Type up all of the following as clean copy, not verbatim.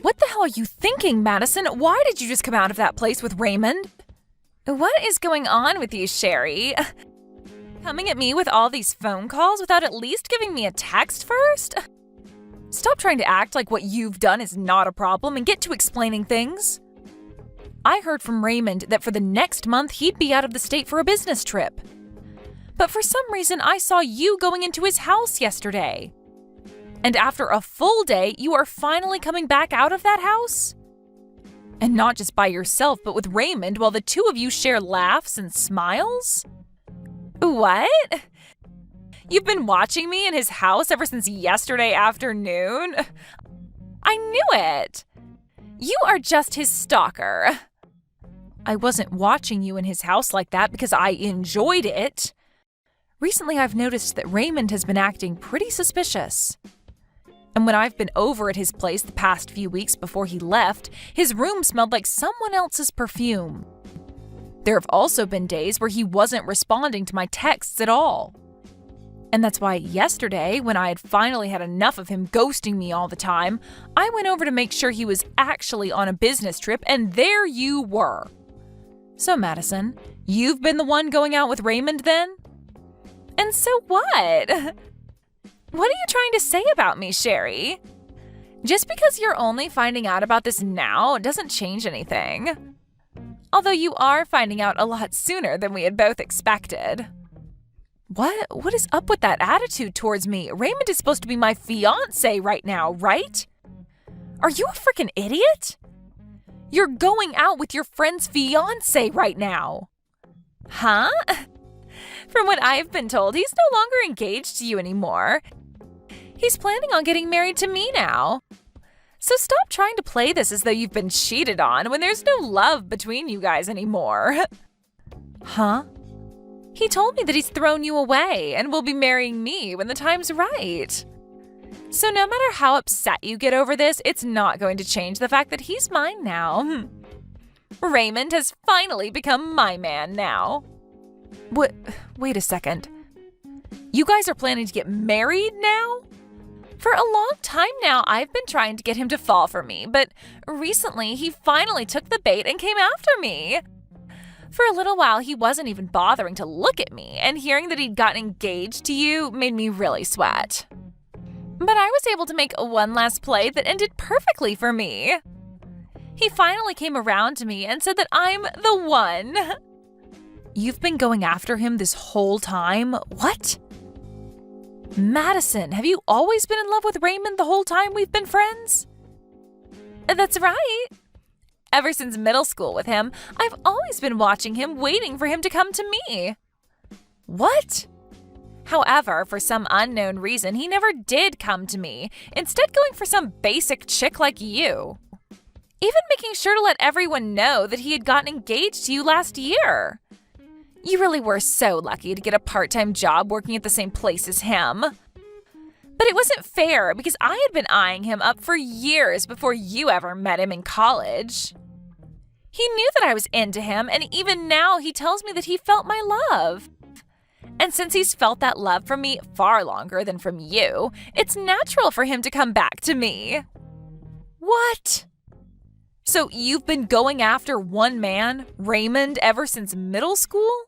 What the hell are you thinking, Madison? Why did you just come out of that place with Raymond? What is going on with you, Sherry? Coming at me with all these phone calls without at least giving me a text first? Stop trying to act like what you've done is not a problem and get to explaining things. I heard from Raymond that for the next month he'd be out of the state for a business trip. But for some reason I saw you going into his house yesterday. And after a full day, you are finally coming back out of that house? And not just by yourself, but with Raymond while the two of you share laughs and smiles? What? You've been watching me in his house ever since yesterday afternoon? I knew it! You are just his stalker. I wasn't watching you in his house like that because I enjoyed it. Recently, I've noticed that Raymond has been acting pretty suspicious. And when I've been over at his place the past few weeks before he left, his room smelled like someone else's perfume. There have also been days where he wasn't responding to my texts at all. And that's why yesterday, when I had finally had enough of him ghosting me all the time, I went over to make sure he was actually on a business trip, and there you were. So, Madison, you've been the one going out with Raymond then? And so what? What are you trying to say about me, Sherry? Just because you're only finding out about this now doesn't change anything. Although you are finding out a lot sooner than we had both expected. What is up with that attitude towards me? Raymond is supposed to be my fiancé right now, right? Are you a freaking idiot? You're going out with your friend's fiancé right now. Huh? From what I've been told, he's no longer engaged to you anymore. He's planning on getting married to me now. So stop trying to play this as though you've been cheated on when there's no love between you guys anymore. Huh? He told me that he's thrown you away and will be marrying me when the time's right. So no matter how upset you get over this, it's not going to change the fact that he's mine now. Raymond has finally become my man now. What? Wait a second. You guys are planning to get married now? For a long time now, I've been trying to get him to fall for me, but recently he finally took the bait and came after me. For a little while, he wasn't even bothering to look at me, and hearing that he'd gotten engaged to you made me really sweat. But I was able to make one last play that ended perfectly for me. He finally came around to me and said that I'm the one. You've been going after him this whole time? What? Madison, have you always been in love with Raymond the whole time we've been friends? That's right. Ever since middle school with him, I've always been watching him, waiting for him to come to me. What? However, for some unknown reason, he never did come to me, instead going for some basic chick like you. Even making sure to let everyone know that he had gotten engaged to you last year. You really were so lucky to get a part-time job working at the same place as him. But it wasn't fair because I had been eyeing him up for years before you ever met him in college. He knew that I was into him, and even now he tells me that he felt my love. And since he's felt that love from me far longer than from you, it's natural for him to come back to me. What? So you've been going after one man, Raymond, ever since middle school?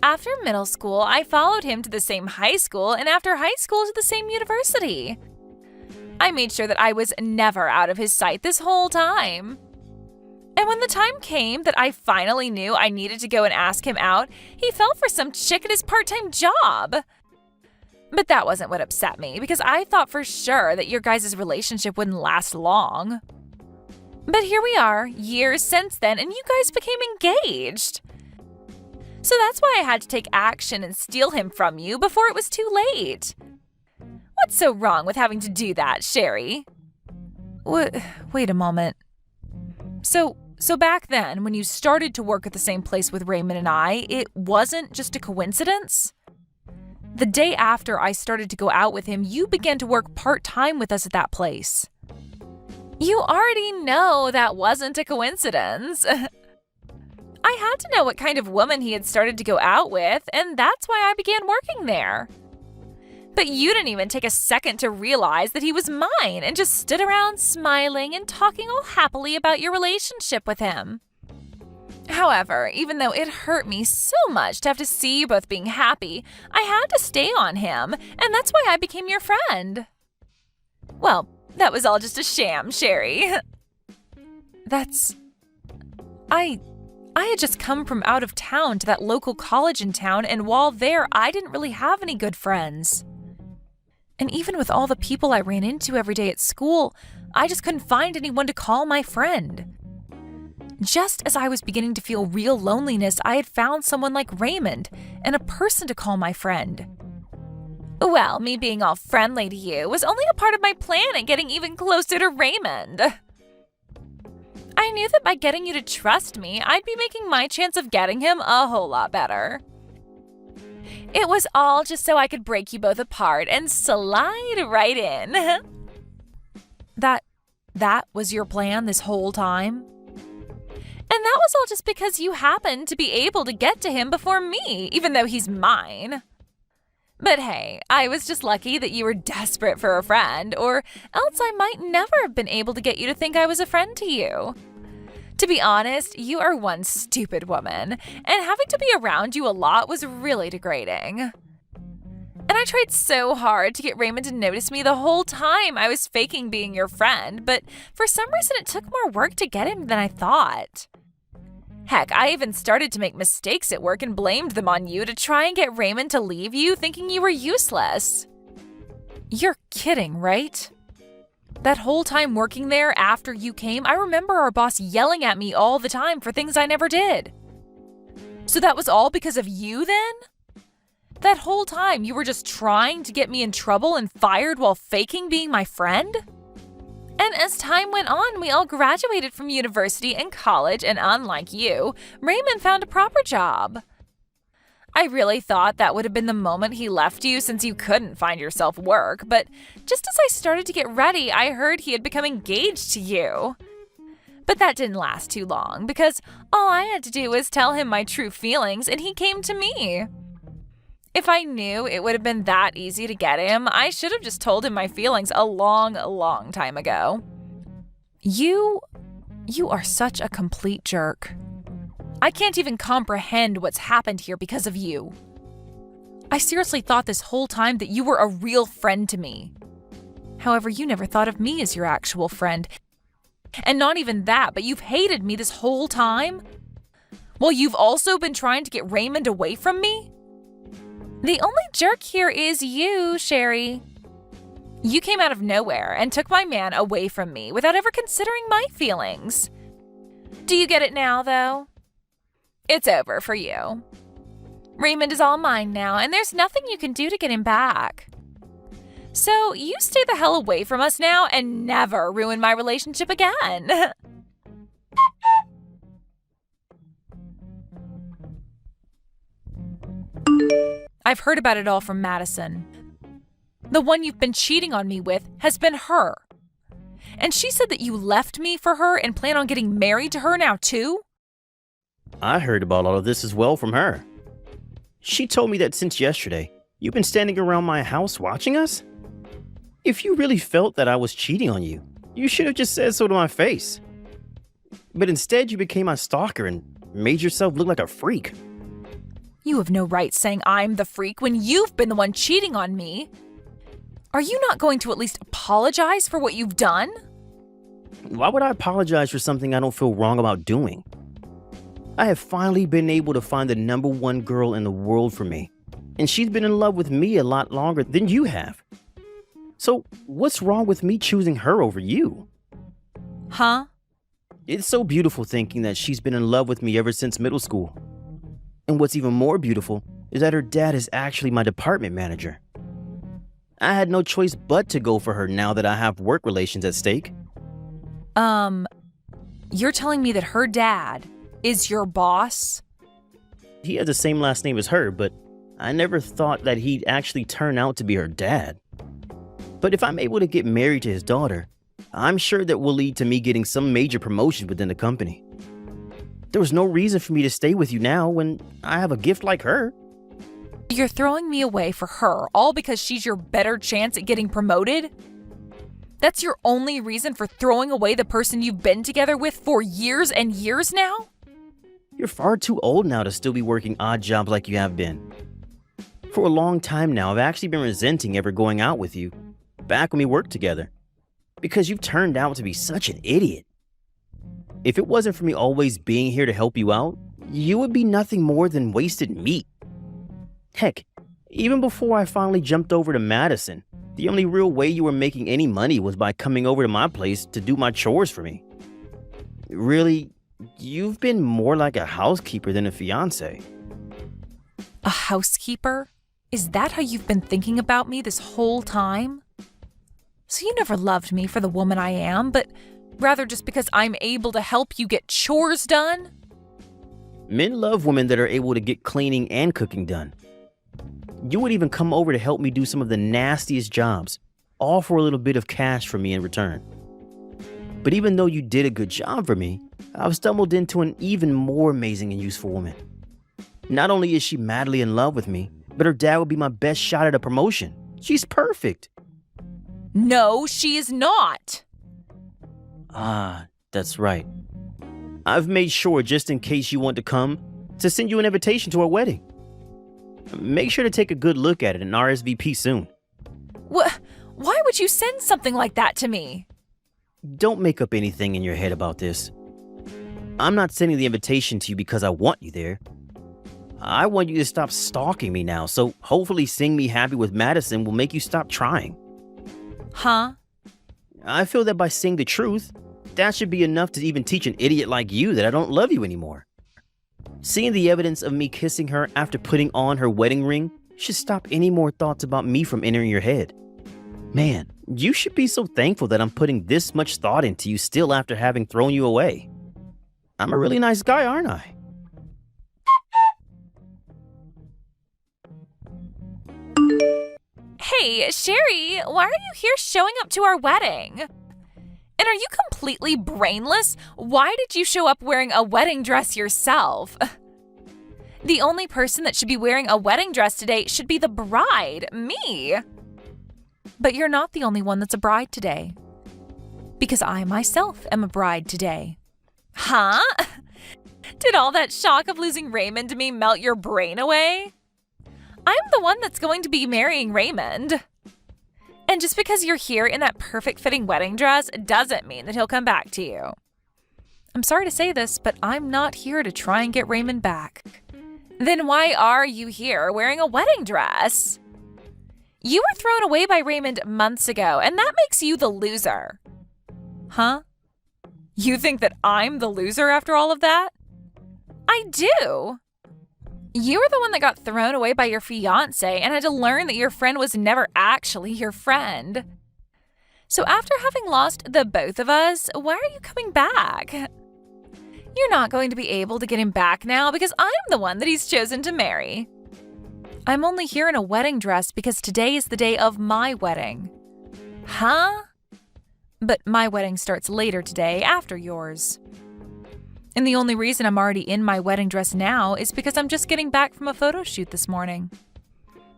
After middle school, I followed him to the same high school, and after high school to the same university. I made sure that I was never out of his sight this whole time. And when the time came that I finally knew I needed to go and ask him out, he fell for some chick at his part-time job. But that wasn't what upset me, because I thought for sure that your guys' relationship wouldn't last long. But here we are, years since then, and you guys became engaged. So that's why I had to take action and steal him from you before it was too late. What's so wrong with having to do that, Sherry? Wait a moment. So back then, when you started to work at the same place with Raymond and I, it wasn't just a coincidence? The day after I started to go out with him, you began to work part-time with us at that place. You already know that wasn't a coincidence. I had to know what kind of woman he had started to go out with, and that's why I began working there. But you didn't even take a second to realize that he was mine and just stood around smiling and talking all happily about your relationship with him. However, even though it hurt me so much to have to see you both being happy, I had to stay on him, and that's why I became your friend. Well, that was all just a sham, Sherry. I had just come from out of town to that local college in town, and while there, I didn't really have any good friends. And even with all the people I ran into every day at school, I just couldn't find anyone to call my friend. Just as I was beginning to feel real loneliness, I had found someone like Raymond and a person to call my friend. Well, me being all friendly to you was only a part of my plan at getting even closer to Raymond. I knew that by getting you to trust me, I'd be making my chance of getting him a whole lot better. It was all just so I could break you both apart and slide right in. That was your plan this whole time? And that was all just because you happened to be able to get to him before me, even though he's mine. But hey, I was just lucky that you were desperate for a friend, or else I might never have been able to get you to think I was a friend to you. To be honest, you are one stupid woman, and having to be around you a lot was really degrading. And I tried so hard to get Raymond to notice me the whole time I was faking being your friend, but for some reason it took more work to get him than I thought. Heck, I even started to make mistakes at work and blamed them on you to try and get Raymond to leave you, thinking you were useless. You're kidding, right? That whole time working there after you came, I remember our boss yelling at me all the time for things I never did. So that was all because of you then? That whole time you were just trying to get me in trouble and fired while faking being my friend? And as time went on, we all graduated from university and college, and unlike you, Raymond found a proper job. I really thought that would have been the moment he left you since you couldn't find yourself work, but just as I started to get ready, I heard he had become engaged to you. But that didn't last too long, because all I had to do was tell him my true feelings, and he came to me. If I knew it would have been that easy to get him, I should have just told him my feelings a long time ago. You are such a complete jerk. I can't even comprehend what's happened here because of you. I seriously thought this whole time that you were a real friend to me. However, you never thought of me as your actual friend. And not even that, but you've hated me this whole time? Well, you've also been trying to get Raymond away from me? The only jerk here is you, Sherry. You came out of nowhere and took my man away from me without ever considering my feelings. Do you get it now, though? It's over for you. Raymond is all mine now, and there's nothing you can do to get him back. So you stay the hell away from us now and never ruin my relationship again. I've heard about it all from Madison. The one you've been cheating on me with has been her. And she said that you left me for her and plan on getting married to her now too? I heard about all of this as well from her. She told me that since yesterday, you've been standing around my house watching us? If you really felt that I was cheating on you, you should have just said so to my face. But instead, you became my stalker and made yourself look like a freak. You have no right saying I'm the freak when you've been the one cheating on me. Are you not going to at least apologize for what you've done? Why would I apologize for something I don't feel wrong about doing? I have finally been able to find the number one girl in the world for me, and she's been in love with me a lot longer than you have. So what's wrong with me choosing her over you? Huh? It's so beautiful thinking that she's been in love with me ever since middle school. And what's even more beautiful is that her dad is actually my department manager. I had no choice but to go for her now that I have work relations at stake. You're telling me that her dad is your boss? He has the same last name as her, but I never thought that he'd actually turn out to be her dad. But if I'm able to get married to his daughter, I'm sure that will lead to me getting some major promotion within the company. There was no reason for me to stay with you now when I have a gift like her. You're throwing me away for her, all because she's your better chance at getting promoted? That's your only reason for throwing away the person you've been together with for years and years now? You're far too old now to still be working odd jobs like you have been. For a long time now, I've actually been resenting ever going out with you, back when we worked together, because you've turned out to be such an idiot. If it wasn't for me always being here to help you out, you would be nothing more than wasted meat. Heck, even before I finally jumped over to Madison, the only real way you were making any money was by coming over to my place to do my chores for me. Really, you've been more like a housekeeper than a fiancé. A housekeeper? Is that how you've been thinking about me this whole time? So you never loved me for the woman I am, but rather just because I'm able to help you get chores done? Men love women that are able to get cleaning and cooking done. You would even come over to help me do some of the nastiest jobs, all for a little bit of cash from me in return. But even though you did a good job for me, I've stumbled into an even more amazing and useful woman. Not only is she madly in love with me, but her dad would be my best shot at a promotion. She's perfect. No, she is not. Ah, that's right. I've made sure, just in case you want to come, to send you an invitation to our wedding. Make sure to take a good look at it and RSVP soon. Why would you send something like that to me? Don't make up anything in your head about this. I'm not sending the invitation to you because I want you there. I want you to stop stalking me now, so hopefully seeing me happy with Madison will make you stop trying. Huh? I feel that by saying the truth, that should be enough to even teach an idiot like you that I don't love you anymore. Seeing the evidence of me kissing her after putting on her wedding ring should stop any more thoughts about me from entering your head. Man, you should be so thankful that I'm putting this much thought into you still after having thrown you away. I'm a really nice guy, aren't I? Hey, Sherry, why are you here showing up to our wedding? And are you completely brainless? Why did you show up wearing a wedding dress yourself? The only person that should be wearing a wedding dress today should be the bride, me. But you're not the only one that's a bride today. Because I myself am a bride today. Huh? Did all that shock of losing Raymond to me melt your brain away? I'm the one that's going to be marrying Raymond. And just because you're here in that perfect fitting wedding dress doesn't mean that he'll come back to you. I'm sorry to say this, but I'm not here to try and get Raymond back. Then why are you here wearing a wedding dress? You were thrown away by Raymond months ago, and that makes you the loser. Huh? You think that I'm the loser after all of that? I do. You were the one that got thrown away by your fiancé and had to learn that your friend was never actually your friend. So after having lost the both of us, why are you coming back? You're not going to be able to get him back now because I'm the one that he's chosen to marry. I'm only here in a wedding dress because today is the day of my wedding. Huh? But my wedding starts later today, after yours. And the only reason I'm already in my wedding dress now is because I'm just getting back from a photo shoot this morning.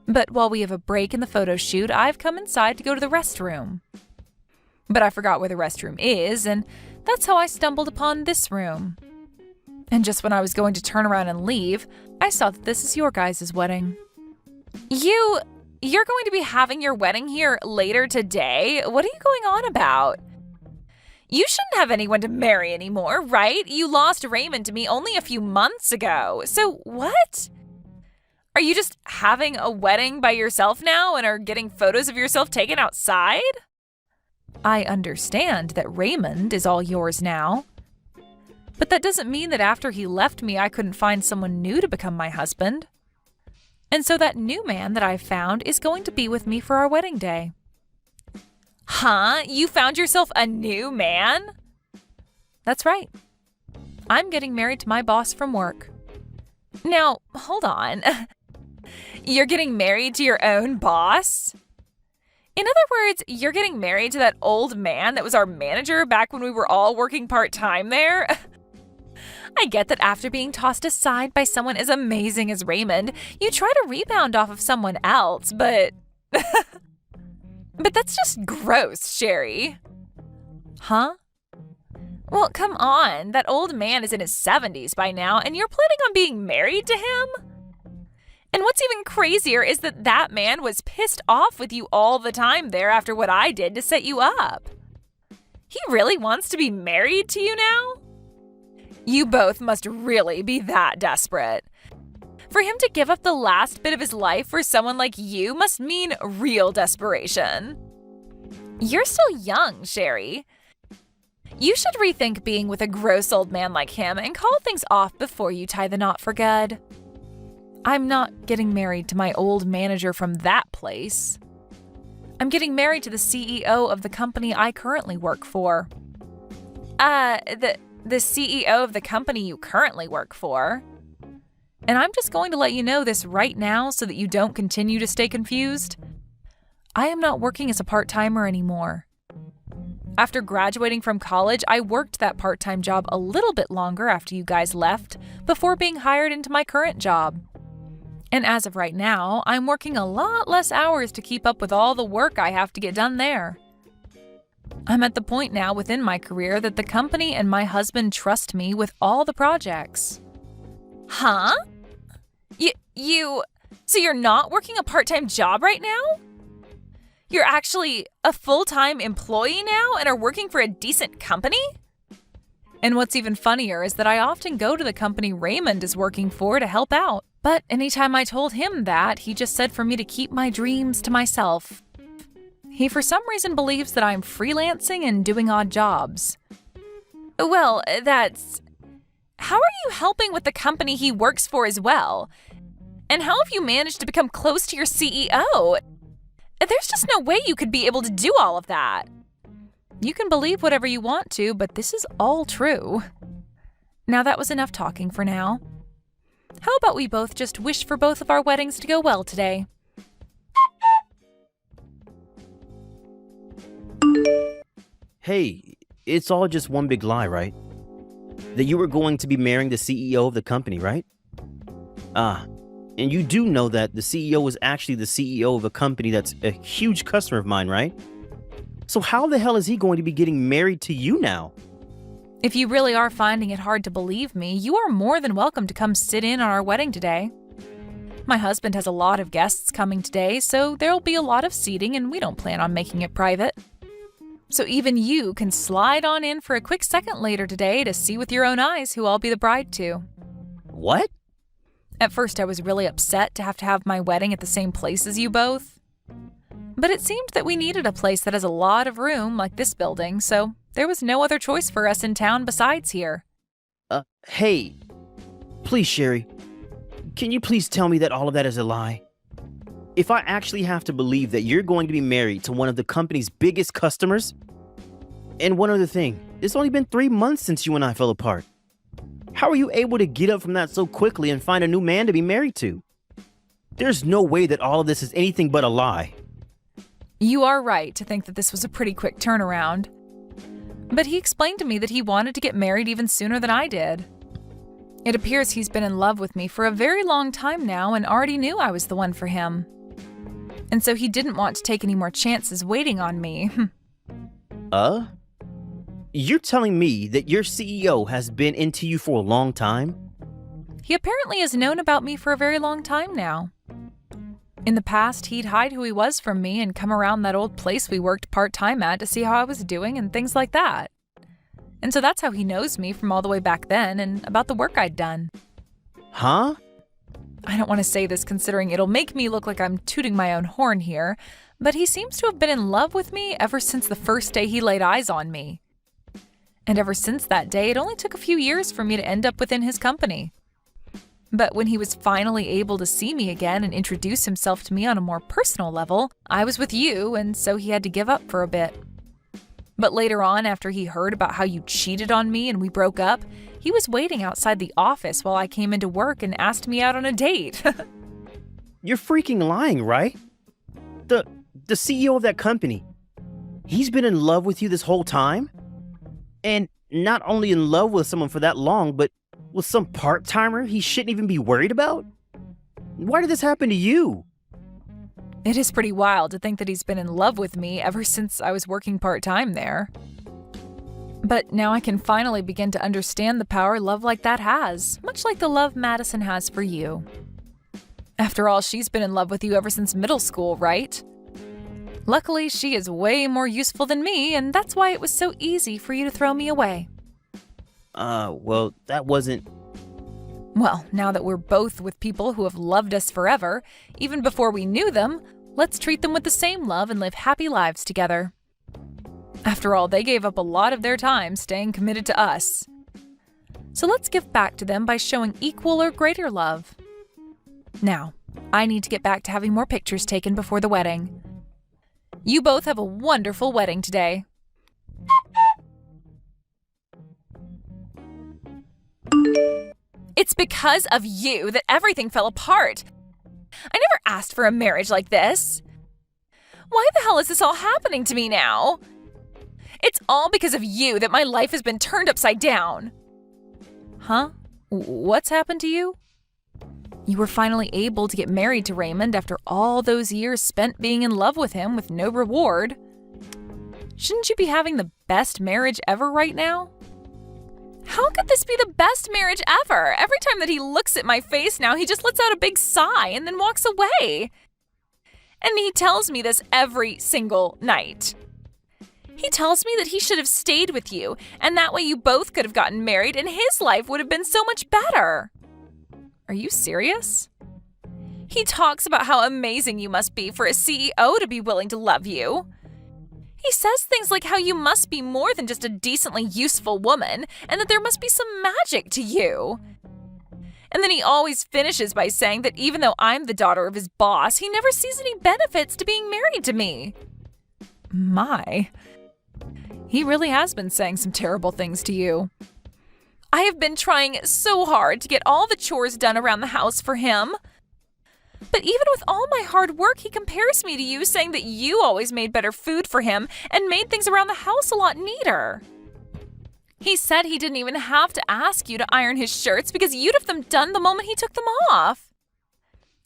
But while we have a break in the photo shoot, I've come inside to go to the restroom. But I forgot where the restroom is, and that's how I stumbled upon this room. And just when I was going to turn around and leave, I saw that this is your guys' wedding. You're going to be having your wedding here later today? What are you going on about? You shouldn't have anyone to marry anymore, right? You lost Raymond to me only a few months ago. So what? Are you just having a wedding by yourself now and are getting photos of yourself taken outside? I understand that Raymond is all yours now. But that doesn't mean that after he left me, I couldn't find someone new to become my husband. And so that new man that I've found is going to be with me for our wedding day. Huh? You found yourself a new man? That's right. I'm getting married to my boss from work. Now, hold on. You're getting married to your own boss? In other words, you're getting married to that old man that was our manager back when we were all working part-time there? I get that after being tossed aside by someone as amazing as Raymond, you try to rebound off of someone else, but... But that's just gross, Sherry. Huh? Well, come on. That old man is in his 70s by now, and you're planning on being married to him? And what's even crazier is that that man was pissed off with you all the time there after what I did to set you up. He really wants to be married to you now? You both must really be that desperate. For him to give up the last bit of his life for someone like you must mean real desperation. You're still young, Sherry. You should rethink being with a gross old man like him and call things off before you tie the knot for good. I'm not getting married to my old manager from that place. I'm getting married to the CEO of the company I currently work for. The CEO of the company you currently work for. And I'm just going to let you know this right now so that you don't continue to stay confused. I am not working as a part-timer anymore. After graduating from college, I worked that part-time job a little bit longer after you guys left before being hired into my current job. And as of right now, I'm working a lot less hours to keep up with all the work I have to get done there. I'm at the point now within my career that the company and my husband trust me with all the projects. Huh? So you're not working a part-time job right now? You're actually a full-time employee now and are working for a decent company? And what's even funnier is that I often go to the company Raymond is working for to help out. But anytime I told him that, he just said for me to keep my dreams to myself. He for some reason believes that I'm freelancing and doing odd jobs. Well, how are you helping with the company he works for as well? And how have you managed to become close to your CEO? There's just no way you could be able to do all of that. You can believe whatever you want to, but this is all true. Now that was enough talking for now. How about we both just wish for both of our weddings to go well today? Hey, it's all just one big lie, right? That you were going to be marrying the CEO of the company, right? And you do know that the CEO is actually the CEO of a company that's a huge customer of mine, right? So how the hell is he going to be getting married to you now? If you really are finding it hard to believe me, you are more than welcome to come sit in on our wedding today. My husband has a lot of guests coming today, so there'll be a lot of seating and we don't plan on making it private. So even you can slide on in for a quick second later today to see with your own eyes who I'll be the bride to. What? At first I was really upset to have my wedding at the same place as you both. But it seemed that we needed a place that has a lot of room like this building, so there was no other choice for us in town besides here. Hey, please, Sherry, can you please tell me that all of that is a lie? If I actually have to believe that you're going to be married to one of the company's biggest customers? And one other thing, it's only been 3 months since you and I fell apart. How are you able to get up from that so quickly and find a new man to be married to? There's no way that all of this is anything but a lie. You are right to think that this was a pretty quick turnaround. But he explained to me that he wanted to get married even sooner than I did. It appears he's been in love with me for a very long time now and already knew I was the one for him. And so he didn't want to take any more chances waiting on me. You're telling me that your CEO has been into you for a long time? He apparently has known about me for a very long time now. In the past, he'd hide who he was from me and come around that old place we worked part-time at to see how I was doing and things like that. And so that's how he knows me from all the way back then and about the work I'd done. Huh? I don't want to say this considering it'll make me look like I'm tooting my own horn here, but he seems to have been in love with me ever since the first day he laid eyes on me. And ever since that day, it only took a few years for me to end up within his company. But when he was finally able to see me again and introduce himself to me on a more personal level, I was with you, and so he had to give up for a bit. But later on, after he heard about how you cheated on me and we broke up, he was waiting outside the office while I came into work and asked me out on a date. You're freaking lying, right? The CEO of that company, he's been in love with you this whole time? And not only in love with someone for that long, but With some part-timer he shouldn't even be worried about? Why did this happen to you? It is pretty wild to think that he's been in love with me ever since I was working part-time there. But now I can finally begin to understand the power love like that has, much like the love Madison has for you. After all, she's been in love with you ever since middle school, right? Luckily, she is way more useful than me, and that's why it was so easy for you to throw me away. Well, that wasn't... Well, now that we're both with people who have loved us forever, even before we knew them, let's treat them with the same love and live happy lives together. After all, they gave up a lot of their time staying committed to us. So let's give back to them by showing equal or greater love. Now, I need to get back to having more pictures taken before the wedding. You both have a wonderful wedding today. It's because of you that everything fell apart. I never asked for a marriage like this. Why the hell is this all happening to me now? It's all because of you that my life has been turned upside down. Huh? What's happened to you? You were finally able to get married to Raymond after all those years spent being in love with him with no reward. Shouldn't you be having the best marriage ever right now? How could this be the best marriage ever? Every time that he looks at my face now, he just lets out a big sigh and then walks away. And he tells me this every single night. He tells me that he should have stayed with you, and that way you both could have gotten married and his life would have been so much better. Are you serious? He talks about how amazing you must be for a CEO to be willing to love you. He says things like how you must be more than just a decently useful woman, and that there must be some magic to you. And then he always finishes by saying that even though I'm the daughter of his boss, he never sees any benefits to being married to me. My. He really has been saying some terrible things to you. I have been trying so hard to get all the chores done around the house for him. But even with all my hard work, he compares me to you, saying that you always made better food for him and made things around the house a lot neater. He said he didn't even have to ask you to iron his shirts because you'd have them done the moment he took them off.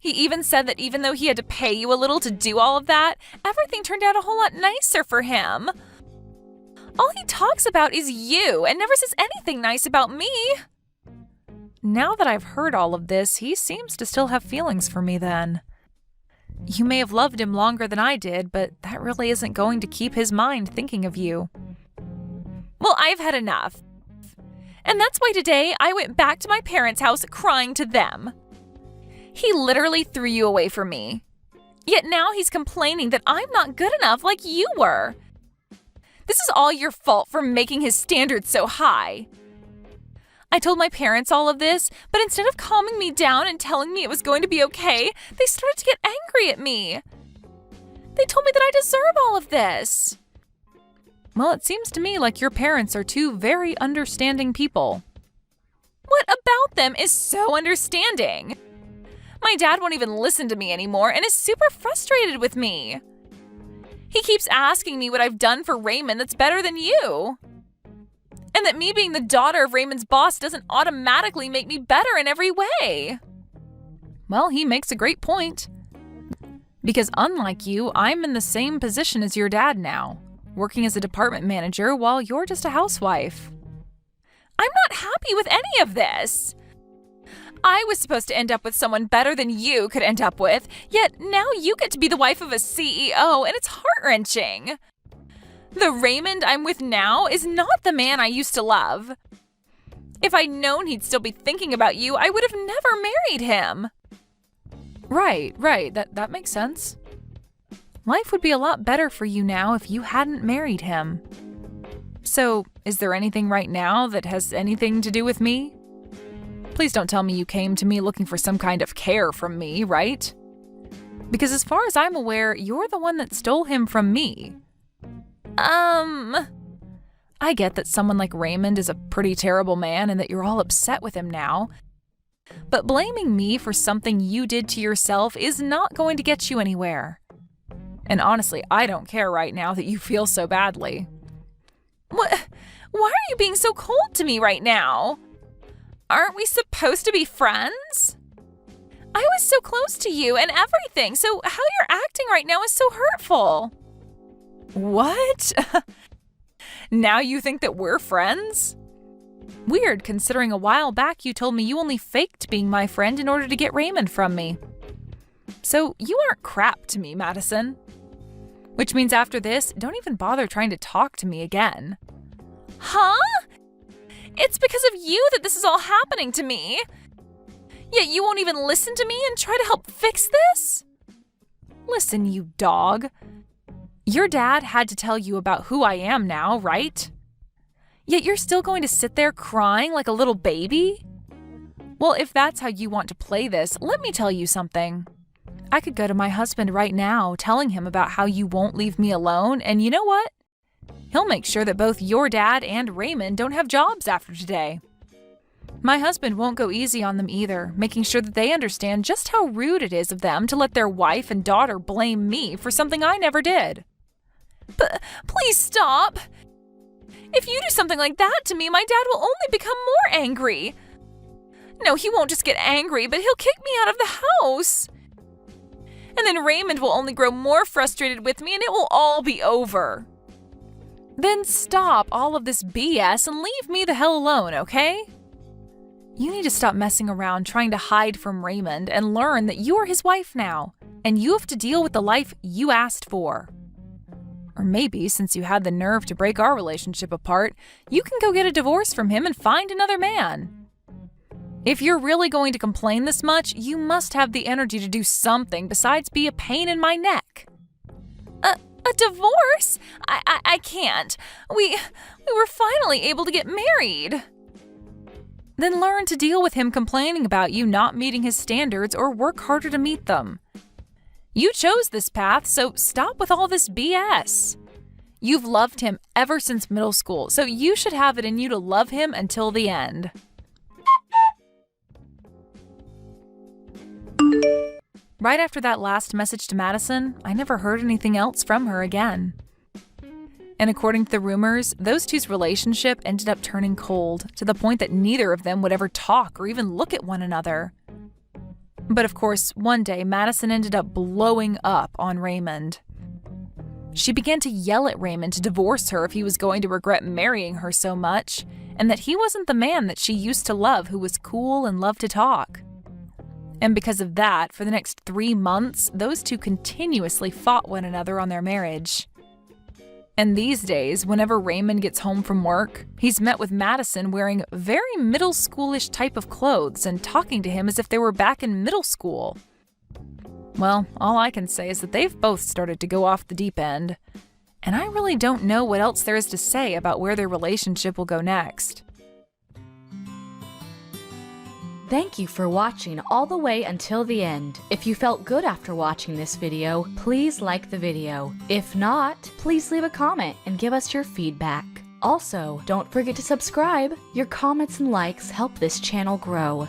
He even said that even though he had to pay you a little to do all of that, everything turned out a whole lot nicer for him. All he talks about is you and never says anything nice about me. Now that I've heard all of this, he seems to still have feelings for me then. You may have loved him longer than I did, but that really isn't going to keep his mind thinking of you. Well, I've had enough. And that's why today I went back to my parents' house crying to them. He literally threw you away from me. Yet now he's complaining that I'm not good enough like you were. This is all your fault for making his standards so high. I told my parents all of this, but instead of calming me down and telling me it was going to be okay, they started to get angry at me. They told me that I deserve all of this. Well, it seems to me like your parents are two very understanding people. What about them is so understanding? My dad won't even listen to me anymore and is super frustrated with me. He keeps asking me what I've done for Raymond that's better than you. And that me being the daughter of Raymond's boss doesn't automatically make me better in every way. Well, he makes a great point. Because unlike you, I'm in the same position as your dad now, working as a department manager while you're just a housewife. I'm not happy with any of this. I was supposed to end up with someone better than you could end up with, yet now you get to be the wife of a CEO, and it's heart-wrenching. The Raymond I'm with now is not the man I used to love. If I'd known he'd still be thinking about you, I would have never married him. Right. That makes sense. Life would be a lot better for you now if you hadn't married him. So, is there anything right now that has anything to do with me? Please don't tell me you came to me looking for some kind of care from me, right? Because as far as I'm aware, you're the one that stole him from me. I get that someone like Raymond is a pretty terrible man and that you're all upset with him now. But blaming me for something you did to yourself is not going to get you anywhere. And honestly, I don't care right now that you feel so badly. What? Why are you being so cold to me right now? Aren't we supposed to be friends? I was so close to you and everything, so how you're acting right now is so hurtful. What? Now you think that we're friends? Weird, considering a while back you told me you only faked being my friend in order to get Raymond from me. So you aren't crap to me, Madison. Which means after this, don't even bother trying to talk to me again. Huh? It's because of you that this is all happening to me. Yet you won't even listen to me and try to help fix this? Listen, you dog. Your dad had to tell you about who I am now, right? Yet you're still going to sit there crying like a little baby? Well, if that's how you want to play this, let me tell you something. I could go to my husband right now, telling him about how you won't leave me alone, and you know what? He'll make sure that both your dad and Raymond don't have jobs after today. My husband won't go easy on them either, making sure that they understand just how rude it is of them to let their wife and daughter blame me for something I never did. But please stop. If you do something like that to me, my dad will only become more angry. No, he won't just get angry, but he'll kick me out of the house. And then Raymond will only grow more frustrated with me and it will all be over. Then stop all of this BS and leave me the hell alone, okay? You need to stop messing around trying to hide from Raymond and learn that you are his wife now, and you have to deal with the life you asked for. Or maybe, since you had the nerve to break our relationship apart, you can go get a divorce from him and find another man. If you're really going to complain this much, you must have the energy to do something besides be a pain in my neck. A divorce? I can't. We were finally able to get married. Then learn to deal with him complaining about you not meeting his standards or work harder to meet them. You chose this path, so stop with all this BS. You've loved him ever since middle school, so you should have it in you to love him until the end. Right after that last message to Madison, I never heard anything else from her again. And according to the rumors, those two's relationship ended up turning cold to the point that neither of them would ever talk or even look at one another. But of course, one day Madison ended up blowing up on Raymond. She began to yell at Raymond to divorce her if he was going to regret marrying her so much, and that he wasn't the man that she used to love who was cool and loved to talk. And because of that, for the next 3 months, those two continuously fought one another on their marriage. And these days, whenever Raymond gets home from work, he's met with Madison wearing very middle schoolish type of clothes and talking to him as if they were back in middle school. Well, all I can say is that they've both started to go off the deep end. And I really don't know what else there is to say about where their relationship will go next. Thank you for watching all the way until the end. If you felt good after watching this video, please like the video. If not, please leave a comment and give us your feedback. Also, don't forget to subscribe. Your comments and likes help this channel grow.